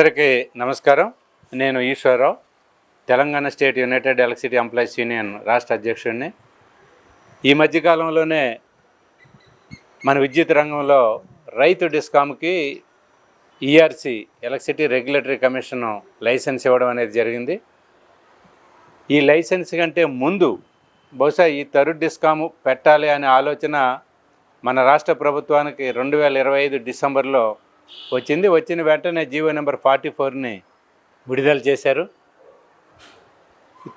అందరికీ నమస్కారం. నేను Eswararao, Telangana state united electricity employees union రాష్ట్ర అధ్యక్షుడిని. ఈ మధ్యకాలంలోనే మన విద్యుత్ రంగంలో రైతు డిస్కామ్కి ERC electricity regulatory commission licence ఇవ్వడం అనేది జరిగింది. ఈ లైసెన్స్ కంటే ముందు బహుశా ఈ థర్డ్ డిస్కాము పెట్టాలి అనే ఆలోచన మన రాష్ట్ర ప్రభుత్వానికి 2025 డిసెంబర్లో వచ్చిన వెంటనే జీవో నెంబర్ 44ని విడుదల చేశారు.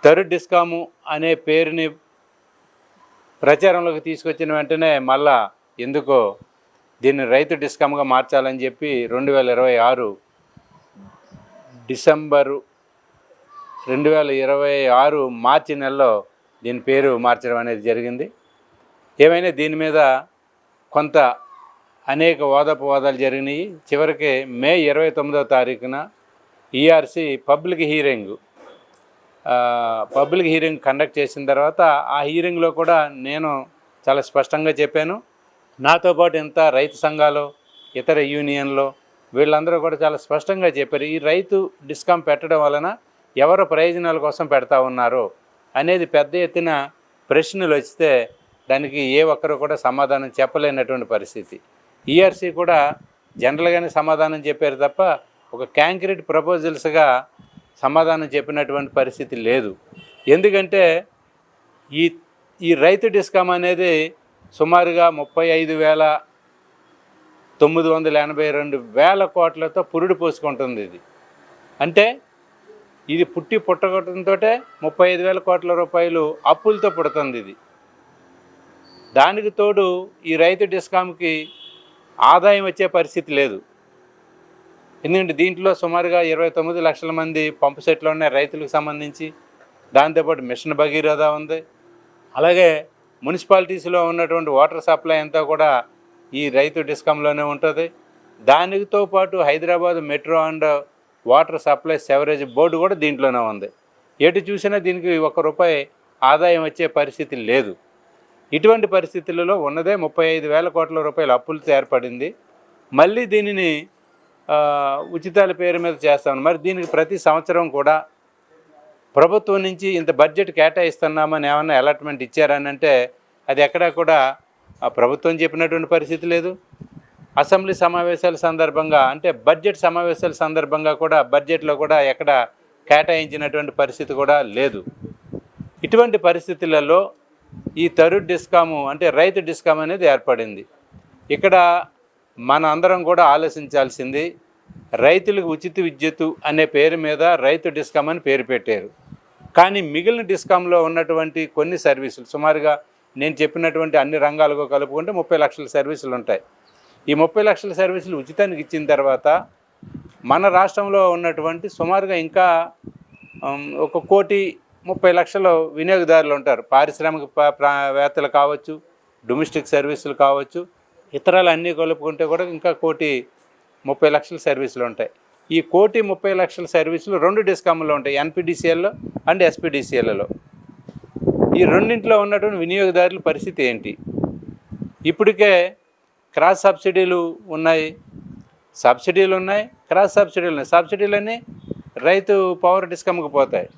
థర్డ్ డిస్కాము అనే పేరుని ప్రచారంలోకి తీసుకొచ్చిన వెంటనే మళ్ళా ఎందుకో దీన్ని రైతు డిస్కామ్గా మార్చాలని చెప్పి 2026 డిసెంబరు 2026 మార్చి నెలలో దీని పేరు మార్చడం అనేది జరిగింది. ఏమైనా దీని మీద కొంత అనేక వాదోపవాదాలు జరిగినాయి. చివరికి మే 29వ తారీఖున ఈఆర్సి పబ్లిక్ హీరింగ్ కండక్ట్ చేసిన తర్వాత ఆ హీరింగ్లో కూడా నేను చాలా స్పష్టంగా చెప్పాను. నాతో పాటు ఇంత రైతు సంఘాలు, ఇతర యూనియన్లు వీళ్ళందరూ కూడా చాలా స్పష్టంగా చెప్పారు, ఈ రైతు డిస్కామ్ పెట్టడం వలన ఎవరు ప్రయోజనాల కోసం పెడతా ఉన్నారు అనేది పెద్ద ఎత్తున ప్రశ్నలు వస్తే దానికి ఏ ఒక్కరు కూడా సమాధానం చెప్పలేనటువంటి పరిస్థితి. ఈఆర్సీ కూడా జనరల్గానే సమాధానం చెప్పారు తప్ప ఒక కాంక్రీట్ ప్రపోజల్స్గా సమాధానం చెప్పినటువంటి పరిస్థితి లేదు. ఎందుకంటే ఈ రైతు డిస్కామ్ అనేది సుమారుగా 35,982 కోట్లతో పురుడు పోసుకుంటుంది. ఇది అంటే ఇది పుట్టగొట్టడంతో 35,000 కోట్ల రూపాయలు అప్పులతో పుడుతుంది. ఇది దానికి తోడు ఈ రైతు డిస్కామ్కి ఆదాయం వచ్చే పరిస్థితి లేదు. ఎందుకంటే దీంట్లో సుమారుగా 29 లక్షల మంది పంపు సెట్లు ఉన్నాయి రైతులకు సంబంధించి. దాంతోపాటు మిషన్ భగీరథ ఉంది. అలాగే మున్సిపాలిటీస్లో ఉన్నటువంటి వాటర్ సప్లై అంతా కూడా ఈ రైతు డిస్కామ్లోనే ఉంటుంది. దానితో పాటు Hyderabad metro and water supply sewerage board కూడా దీంట్లోనే ఉంది. ఎటు చూసినా దీనికి ₹1 ఆదాయం వచ్చే పరిస్థితి లేదు. ఇటువంటి పరిస్థితులలో ఉన్నదే 35,000 కోట్ల రూపాయల అప్పులతో ఏర్పడింది. మళ్ళీ దీనిని ఉచితాల పేరు మీద చేస్తామని, మరి దీనికి ప్రతి సంవత్సరం కూడా ప్రభుత్వం నుంచి ఇంత బడ్జెట్ కేటాయిస్తున్నామని ఏమన్నా అలాట్మెంట్ ఇచ్చారని అంటే అది ఎక్కడా కూడా ప్రభుత్వం చెప్పినటువంటి పరిస్థితి లేదు. అసెంబ్లీ సమావేశాల సందర్భంగా అంటే బడ్జెట్ సమావేశాల సందర్భంగా కూడా బడ్జెట్లో కూడా ఎక్కడ కేటాయించినటువంటి పరిస్థితి కూడా లేదు. ఇటువంటి పరిస్థితులలో ఈ థర్డ్ డిస్కాము అంటే రైతు డిస్కామ్ అనేది ఏర్పడింది. ఇక్కడ మన అందరం కూడా ఆలోచించాల్సింది, రైతులకు ఉచిత విద్యుత్ అనే పేరు మీద రైతు డిస్కామ్ అని పేరు పెట్టారు. కానీ మిగిలిన డిస్కామ్లో ఉన్నటువంటి కొన్ని సర్వీసులు సుమారుగా నేను చెప్పినటువంటి అన్ని రంగాలకు కలుపుకుంటే 30 లక్షల సర్వీసులు ఉంటాయి. ఈ 30 లక్షల సర్వీసులు ఉచితానికి ఇచ్చిన తర్వాత మన రాష్ట్రంలో ఉన్నటువంటి సుమారుగా ఇంకా 1,30,00,000 వినియోగదారులు ఉంటారు. పారిశ్రామికవేత్తలు కావచ్చు, డొమెస్టిక్ సర్వీసులు కావచ్చు, ఇతరాలు అన్నీ కలుపుకుంటే కూడా ఇంకా 1,30,00,000 సర్వీసులు ఉంటాయి. ఈ 1,30,00,000 సర్వీసులు 2 డిస్కామ్లో ఉంటాయి, ఎన్పిడిసిఎల్లో అండ్ ఎస్పిడిసిఎల్లో. ఈ రెండింటిలో ఉన్నటువంటి వినియోగదారుల పరిస్థితి ఏంటి? ఇప్పటికే క్రాస్ సబ్సిడీలు ఉన్నాయి, క్రాస్ సబ్సిడీలు ఉన్నాయి. సబ్సిడీలన్నీ రైతు పవర్ డిస్కామ్కి పోతాయి.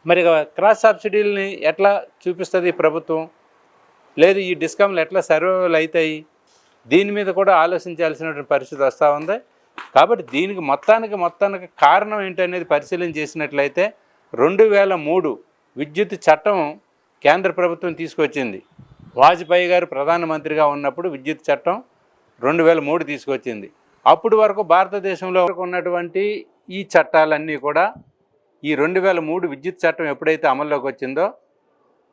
మరి క్రాస్ సబ్సిడీలని ఎట్లా చూపిస్తుంది ప్రభుత్వం? లేదు ఈ డిస్కామ్లు ఎట్లా సర్వైవల్ అవుతాయి? దీని మీద కూడా ఆలోచించాల్సినటువంటి పరిస్థితి వస్తూ ఉంది. కాబట్టి దీనికి మొత్తానికి కారణం ఏంటనేది పరిశీలన చేసినట్లయితే 2003 విద్యుత్ చట్టం కేంద్ర ప్రభుత్వం తీసుకొచ్చింది. వాజ్పేయి గారు ప్రధానమంత్రిగా ఉన్నప్పుడు విద్యుత్ చట్టం 2003 తీసుకొచ్చింది. అప్పటి వరకు భారతదేశంలో ఉన్నటువంటి ఈ చట్టాలన్నీ కూడా ఈ 2003 విద్యుత్ చట్టం ఎప్పుడైతే అమల్లోకి వచ్చిందో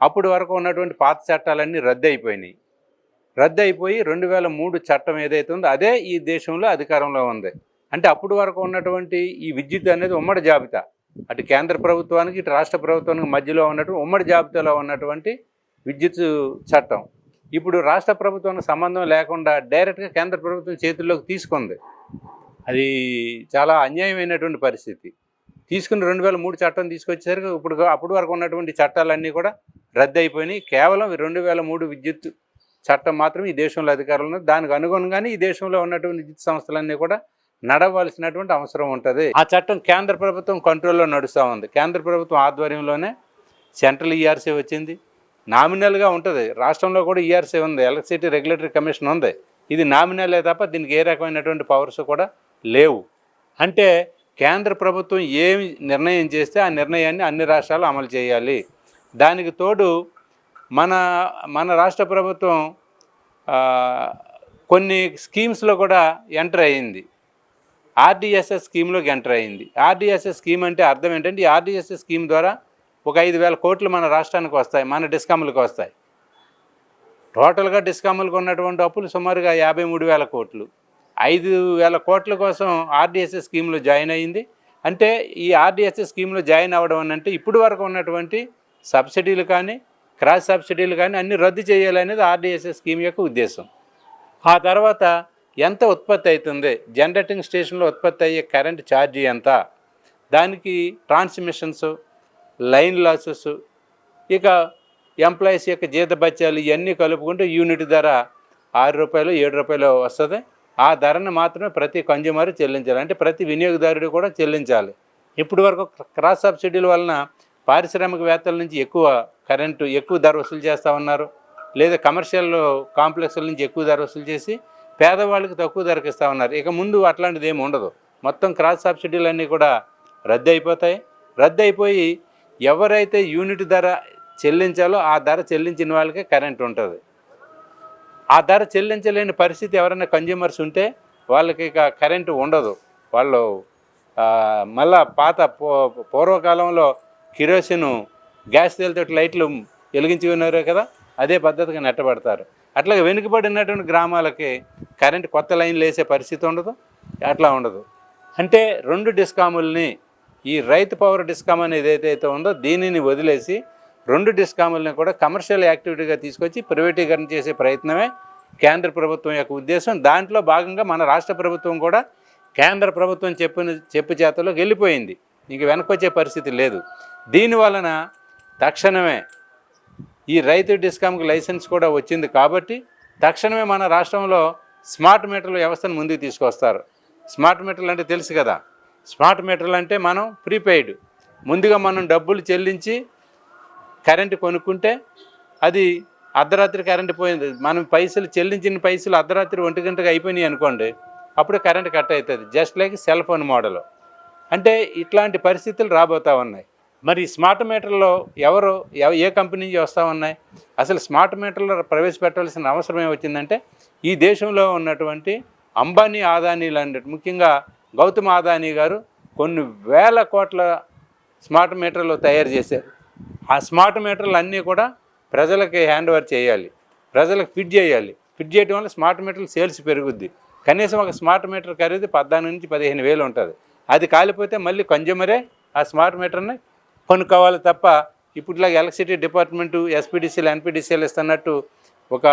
అప్పటి వరకు ఉన్నటువంటి పాత చట్టాలన్నీ రద్దయిపోయి 2003 చట్టం ఏదైతే ఉందో అదే ఈ దేశంలో అధికారంలో ఉంది. అంటే అప్పటి వరకు ఉన్నటువంటి ఈ విద్యుత్ అనేది ఉమ్మడి జాబితా, అటు కేంద్ర ప్రభుత్వానికి ఇటు రాష్ట్ర ప్రభుత్వానికి మధ్యలో ఉన్నటువంటి ఉమ్మడి జాబితాలో ఉన్నటువంటి విద్యుత్ చట్టం ఇప్పుడు రాష్ట్ర ప్రభుత్వానికి సంబంధం లేకుండా డైరెక్ట్గా కేంద్ర ప్రభుత్వం చేతుల్లోకి తీసుకుంది. అది చాలా అన్యాయమైనటువంటి పరిస్థితి. తీసుకుని 2003 చట్టం తీసుకొచ్చేసరికి అప్పటి వరకు ఉన్నటువంటి చట్టాలన్నీ కూడా రద్దు అయిపోయినాయి. కేవలం 2003 విద్యుత్ చట్టం మాత్రం ఈ దేశంలో అధికారంలో ఉంది. దానికి అనుగుణంగానే ఈ దేశంలో ఉన్నటువంటి విద్యుత్ సంస్థలన్నీ కూడా నడవలసినటువంటి అవసరం ఉంటుంది. ఆ చట్టం కేంద్ర ప్రభుత్వం కంట్రోల్లో నడుస్తూ ఉంది. కేంద్ర ప్రభుత్వం ఆధ్వర్యంలోనే సెంట్రల్ ఈఆర్సీ వచ్చింది. నామినల్గా ఉంటుంది. రాష్ట్రంలో కూడా ఈఆర్సీ ఉంది, ఎలక్ట్రిసిటీ రెగ్యులేటరీ కమిషన్ ఉంది. ఇది నామినలే తప్ప దీనికి ఏ రకమైనటువంటి పవర్స్ కూడా లేవు. అంటే కేంద్ర ప్రభుత్వం ఏమి నిర్ణయం చేస్తే ఆ నిర్ణయాన్ని అన్ని రాష్ట్రాలు అమలు చేయాలి. దానికి తోడు మన రాష్ట్ర ప్రభుత్వం కొన్ని స్కీమ్స్లో కూడా ఎంటర్ అయ్యింది. ఆర్డీఎస్ఎస్ స్కీమ్లోకి ఎంటర్ అయ్యింది. ఆర్డీఎస్ఎస్ స్కీమ్ అంటే అర్థం ఏంటంటే, ఈ ఆర్డీఎస్ఎస్ స్కీమ్ ద్వారా ఒక 5,000 కోట్లు మన రాష్ట్రానికి వస్తాయి, మన డిస్కాములకు వస్తాయి. టోటల్గా డిస్కాములకు ఉన్నటువంటి అప్పులు సుమారుగా 53,000 కోట్లు. 5,000 కోట్ల కోసం ఆర్డీఎస్ఎస్ స్కీమ్లో జాయిన్ అయ్యింది. అంటే ఈ ఆర్డీఎస్ఎస్ స్కీమ్లో జాయిన్ అవ్వడం అంటే ఇప్పుడు వరకు ఉన్నటువంటి సబ్సిడీలు కానీ క్రాస్ సబ్సిడీలు కానీ అన్నీ రద్దు చేయాలనేది ఆర్డీఎస్ఎస్ స్కీమ్ యొక్క ఉద్దేశం. ఆ తర్వాత ఎంత ఉత్పత్తి అవుతుంది, జనరేటింగ్ స్టేషన్లో ఉత్పత్తి అయ్యే కరెంట్ ఛార్జీ ఎంత, దానికి ట్రాన్స్మిషన్స్, లైన్ లాసెస్, ఇక ఎంప్లాయీస్ యొక్క జీతభత్యాలు ఇవన్నీ కలుపుకుంటే యూనిట్ ధర 6 రూపాయలు 7 రూపాయలు వస్తుంది. ఆ ధరను మాత్రమే ప్రతి కన్జ్యూమర్ చెల్లించాలి. అంటే ప్రతి వినియోగదారుడు కూడా చెల్లించాలి. ఇప్పటి వరకు క్రాస్ సబ్సిడీల వలన పారిశ్రామికవేత్తల నుంచి ఎక్కువ ధర వసూలు చేస్తూ ఉన్నారు, లేదా కమర్షియల్ కాంప్లెక్స్ల నుంచి ఎక్కువ ధర వసూలు చేసి పేదవాళ్ళకి తక్కువ ధరకు ఇస్తూ ఉన్నారు. ఇక ముందు అట్లాంటిది ఏమి ఉండదు. మొత్తం క్రాస్ సబ్సిడీలన్నీ కూడా రద్దు అయిపోతాయి. రద్దు అయిపోయి ఎవరైతే యూనిట్ ధర చెల్లించాలో ఆ ధర చెల్లించిన వాళ్ళకే కరెంట్ ఉంటుంది. ఆ ధర చెల్లించలేని పరిస్థితి ఎవరైనా కన్జ్యూమర్స్ ఉంటే వాళ్ళకి ఇక కరెంటు ఉండదు. వాళ్ళు మళ్ళా పూర్వకాలంలో కిరోసిన్ గ్యాస్ తేలితో లైట్లు వెలిగించి ఉన్నారు కదా, అదే పద్ధతిగా నెట్టబడతారు. అట్లాగే వెనుకబడినటువంటి గ్రామాలకి కరెంటు కొత్త లైన్లు వేసే పరిస్థితి ఉండదు, అట్లా ఉండదు. అంటే 2 డిస్కాముల్ని, ఈ రైతు పవర్ డిస్కామ్ అనేది ఏదైతే ఉందో దీనిని వదిలేసి 2 డిస్కాముల్ని కూడా కమర్షియల్ యాక్టివిటీగా తీసుకొచ్చి ప్రైవేటీకరణ చేసే ప్రయత్నమే కేంద్ర ప్రభుత్వం యొక్క ఉద్దేశం. దాంట్లో భాగంగా మన రాష్ట్ర ప్రభుత్వం కూడా కేంద్ర ప్రభుత్వం చెప్పు చేతలోకి వెళ్ళిపోయింది. ఇంక వెనకొచ్చే పరిస్థితి లేదు. దీనివలన తక్షణమే ఈ రైతు డిస్కామ్కి లైసెన్స్ కూడా వచ్చింది కాబట్టి తక్షణమే మన రాష్ట్రంలో స్మార్ట్ మీటర్ల వ్యవస్థను ముందుకు తీసుకొస్తారు. స్మార్ట్ మీటర్లు అంటే తెలుసు కదా, స్మార్ట్ మీటర్లు అంటే మనం ప్రీపెయిడ్, ముందుగా మనం డబ్బులు చెల్లించి కరెంటు కొనుక్కుంటే అది అర్ధరాత్రి కరెంటు పోయింది, మనం చెల్లించిన పైసలు అర్ధరాత్రి 1 గంటకు అయిపోయినాయి అనుకోండి, అప్పుడు కరెంటు కట్ అవుతుంది. Just like cell phone model. అంటే ఇట్లాంటి పరిస్థితులు రాబోతూ ఉన్నాయి. మరి స్మార్ట్ మీటర్లో ఏ కంపెనీ నుంచి వస్తూ ఉన్నాయి? అసలు స్మార్ట్ మీటర్లో ప్రవేశపెట్టాల్సిన అవసరం ఏమొచ్చిందంటే, ఈ దేశంలో ఉన్నటువంటి అంబానీ, అదానీ లాంటి, ముఖ్యంగా గౌతమ్ అదానీ గారు కొన్ని వేల కోట్ల స్మార్ట్ మీటర్లు తయారు చేశారు. ఆ స్మార్ట్ మీటర్లు అన్నీ కూడా ప్రజలకి హ్యాండ్ ఓవర్ చేయాలి, ప్రజలకు ఫిట్ చేయాలి. ఫిట్ చేయడం వల్ల స్మార్ట్ మీటర్లు సేల్స్ పెరుగుద్ది. కనీసం ఒక స్మార్ట్ మీటర్ ఖరీదు 14 నుంచి 15,000 ఉంటుంది. అది కాలిపోతే మళ్ళీ కన్జ్యూమరే ఆ స్మార్ట్ మీటర్ని కొనుక్కోవాలి తప్ప ఇప్పటిలాగా ఎలక్ట్రిసిటీ డిపార్ట్మెంటు, ఎస్పీడీసీలు, ఎన్పీడీసీలు ఇస్తున్నట్టు ఒక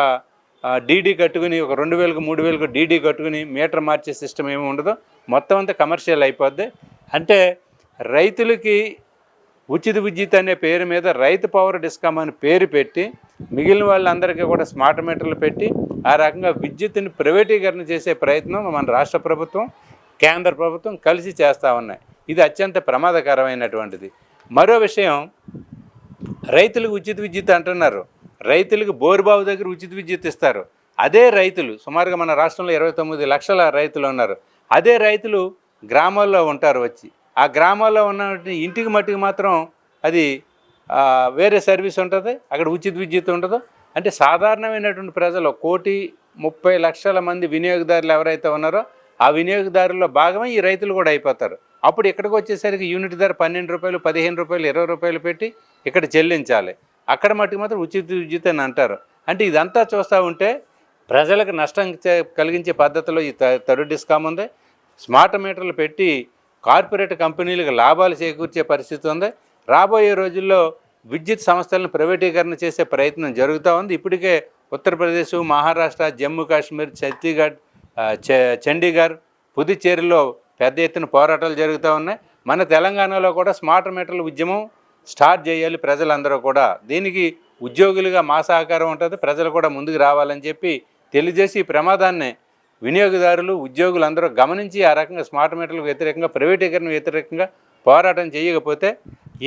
డీడీ కట్టుకుని, ఒక 2,000కు 3,000కు డీడీ కట్టుకుని మీటర్ మార్చే సిస్టమ్ ఏమి ఉండదు. మొత్తం అంతా కమర్షియల్ అయిపోద్ది. అంటే రైతులకి ఉచిత విద్యుత్ అనే పేరు మీద రైతు పవర్ డిస్కామ్ అని పేరు పెట్టి మిగిలిన వాళ్ళందరికీ కూడా స్మార్ట్ మీటర్లు పెట్టి ఆ రకంగా విద్యుత్తుని ప్రైవేటీకరణ చేసే ప్రయత్నం మన రాష్ట్ర ప్రభుత్వం, కేంద్ర ప్రభుత్వం కలిసి చేస్తూ ఉన్నాయి. ఇది అత్యంత ప్రమాదకరమైనటువంటిది. మరో విషయం, రైతులకు ఉచిత విద్యుత్ అంటున్నారు. రైతులకు బోరుబావు దగ్గర ఉచిత విద్యుత్ ఇస్తారు. అదే రైతులు, సుమారుగా మన రాష్ట్రంలో 29 లక్షల రైతులు ఉన్నారు. అదే రైతులు గ్రామాల్లో ఉంటారు. వచ్చి ఆ గ్రామాల్లో ఉన్న ఇంటికి మట్టికి మాత్రం అది వేరే సర్వీస్ ఉంటుంది, అక్కడ ఉచిత విద్యుత్ ఉండదు. అంటే సాధారణమైనటువంటి ప్రజలు 1,30,00,000 మంది వినియోగదారులు ఎవరైతే ఉన్నారో ఆ వినియోగదారుల్లో భాగమే ఈ రైతులు కూడా అయిపోతారు. అప్పుడు ఇక్కడికి వచ్చేసరికి యూనిట్ ధర 12 రూపాయలు, 15 రూపాయలు, 20 రూపాయలు పెట్టి ఇక్కడ చెల్లించాలి. అక్కడ మట్టుకు మాత్రం ఉచిత విద్యుత్ అని అంటారు. అంటే ఇదంతా చూస్తూ ఉంటే ప్రజలకు నష్టం కలిగించే పద్ధతిలో ఈ థర్డ్ డిస్కామ్ ఉంది. స్మార్ట్ మీటర్లు పెట్టి కార్పొరేట్ కంపెనీలకు లాభాలు చేకూర్చే పరిస్థితి ఉంది. రాబోయే రోజుల్లో విద్యుత్ సంస్థలను ప్రైవేటీకరణ చేసే ప్రయత్నం జరుగుతూ ఉంది. ఇప్పటికే ఉత్తరప్రదేశ్, మహారాష్ట్ర, జమ్మూ కాశ్మీర్, ఛత్తీస్గఢ్, చండీగఢ్, పుదుచ్చేరిలో పెద్ద ఎత్తున పోరాటాలు జరుగుతూ ఉన్నాయి. మన తెలంగాణలో కూడా స్మార్ట్ మీటర్ల ఉద్యమం స్టార్ట్ చేయాలి ప్రజలందరూ కూడా. దీనికి ఉద్యోగులుగా మా సహకారం ఉంటుంది, ప్రజలు కూడా ముందుకు రావాలని చెప్పి తెలియజేసి ఈ ప్రమాదాన్ని వినియోగదారులు ఉద్యోగులు అందరూ గమనించి ఆ రకంగా స్మార్ట్ మీటర్లకు వ్యతిరేకంగా ప్రైవేటీకరణ వ్యతిరేకంగా పోరాటం చేయకపోతే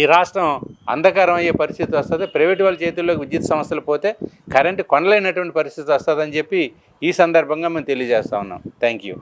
ఈ రాష్ట్రం అంధకారం అయ్యే పరిస్థితి వస్తుంది. ప్రైవేటు వాళ్ళ చేతుల్లోకి విద్యుత్ సంస్థలు పోతే కరెంటు కొనలేనటువంటి పరిస్థితి వస్తుందని చెప్పి ఈ సందర్భంగా మేము తెలియజేస్తా ఉన్నాం. Thank you.